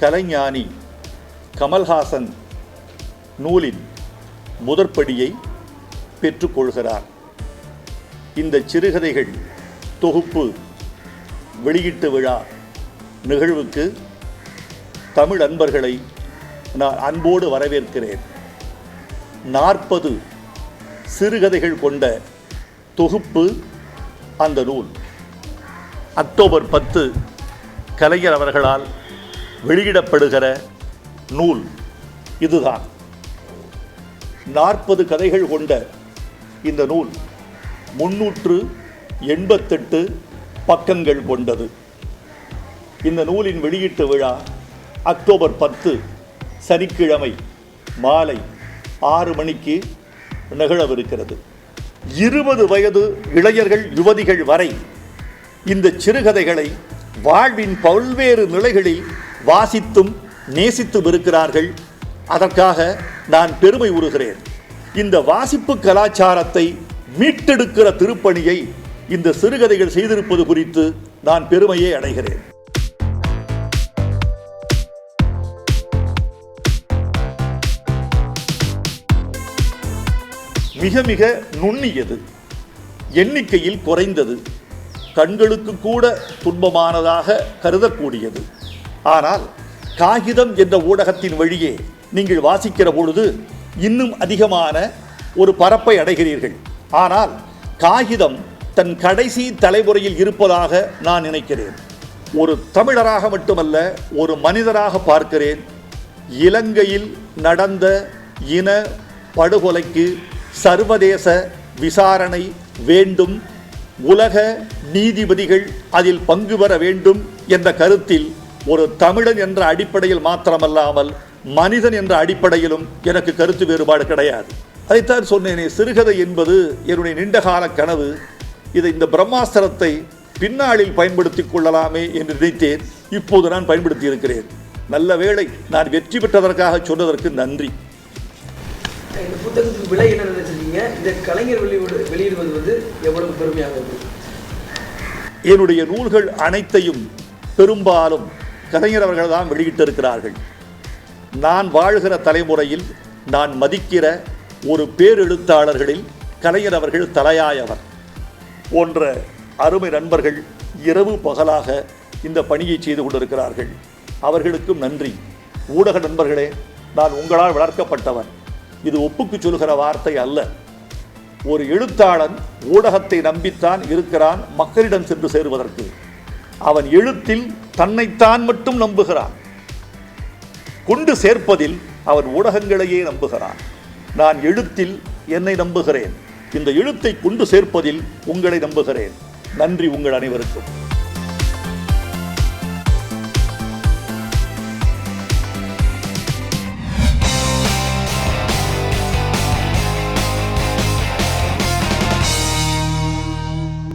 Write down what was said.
கலைஞானி கமல்ஹாசன் நூலின் முதற்படியை பெற்றுக்கொள்கிறார். இந்த சிறுகதைகள் தொகுப்பு வெளியீட்டு விழா நிகழ்வுக்கு தமிழ் அன்பர்களை நான் அன்போடு வரவேற்கிறேன். 40 சிறுகதைகள் கொண்ட தொகுப்பு அந்த நூல். அக்டோபர் 10 கலைஞர் அவர்களால் வெளியிடப்படுகிற நூல் இதுதான். 40 கதைகள் கொண்ட இந்த நூல் 388 பக்கங்கள் கொண்டது. இந்த நூலின் வெளியீட்டு விழா அக்டோபர் 10 சனிக்கிழமை மாலை 6 மணிக்கு நிகழவிருக்கிறது. 20 வயது இளைஞர்கள் யுவதிகள் வரை இந்த சிறுகதைகளை வாழ்வின் பல்வேறு நிலைகளில் வாசித்தும் நேசித்தும் இருக்கிறார்கள். அதற்காக நான் பெருமை உறுகிறேன். இந்த வாசிப்பு கலாச்சாரத்தை மீட்டெடுக்கிற திருப்பணியை இந்த சிறுகதைகள் செய்திருப்பது குறித்து நான் பெருமையை அடைகிறேன். மிக மிக நுண்ணியது, எண்ணிக்கையில் குறைந்தது, கண்களுக்கு கூட துன்பமானதாக கருதக்கூடியது. ஆனால் காகிதம் என்ற ஊடகத்தின் வழியே நீங்கள் வாசிக்கிற பொழுது இன்னும் அதிகமான ஒரு பரப்பை அடைகிறீர்கள். ஆனால் காகிதம் தன் கடைசி தலைமுறையில் இருப்பதாக நான் நினைக்கிறேன். ஒரு தமிழராக மட்டுமல்ல, ஒரு மனிதராக பார்க்கிறேன். இலங்கையில் நடந்த இன படுகொலைக்கு சர்வதேச விசாரணை வேண்டும், உலக நீதிபதிகள் அதில் பங்கு பெற வேண்டும் என்ற கருத்தில் ஒரு தமிழன் என்ற அடிப்படையில் மாத்திரமல்லாமல் மனிதன் என்ற அடிப்படையிலும் எனக்கு கருத்து வேறுபாடு கிடையாது. அதைத்தான் சொன்னேனே, சிறுகதை என்பது என்னுடைய நீண்டகால கனவு. இந்த பிரம்மாஸ்திரத்தை பின்னாளில் பயன்படுத்திக் கொள்ளலாமே என்று நினைத்தேன். இப்போது நான் பயன்படுத்தி இருக்கிறேன். நல்ல வேளை நான் வெற்றி பெற்றதற்காக சொன்னதற்கு நன்றி. இந்த புத்தகத்துக்கு விலை என்ன நினைச்சிருக்கீங்க? இந்த கலைஞர் வெளியிடுவது எவ்வளவு பெருமையாக இருக்குது? என்னுடைய நூல்கள் அனைத்தையும் பெரும்பாலும் கலைஞர் அவர்கள் தான் வெளியிட்டிருக்கிறார்கள். நான் வாழ்கிற தலைமுறையில் நான் மதிக்கிற ஒரு பேரெழுத்தாளர்களில் கலைஞர் அவர்கள் தலையாயவர். போன்ற அருமை நண்பர்கள் இரவு பகலாக இந்த பணியை செய்து கொண்டிருக்கிறார்கள். அவர்களுக்கும் நன்றி. ஊடக நண்பர்களே, நான் உங்களால் வளர்க்கப்பட்டவன். இது ஒப்புக்கு சொல்கிற வார்த்தை அல்ல. ஒரு எழுத்தாளன் ஊடகத்தை நம்பித்தான் இருக்கிறான் மக்களிடம் சென்று சேருவதற்கு. அவன் எழுத்தில் தன்னைத்தான் மட்டும் நம்புகிறான். கொண்டு சேர்ப்பதில் அவன் ஊடகங்களையே நம்புகிறான். நான் எழுத்தில் என்னை நம்புகிறேன். இந்த எழுத்தை கொண்டு சேர்ப்பதில் உங்களை நம்புகிறேன். நன்றி உங்கள் அனைவருக்கும்.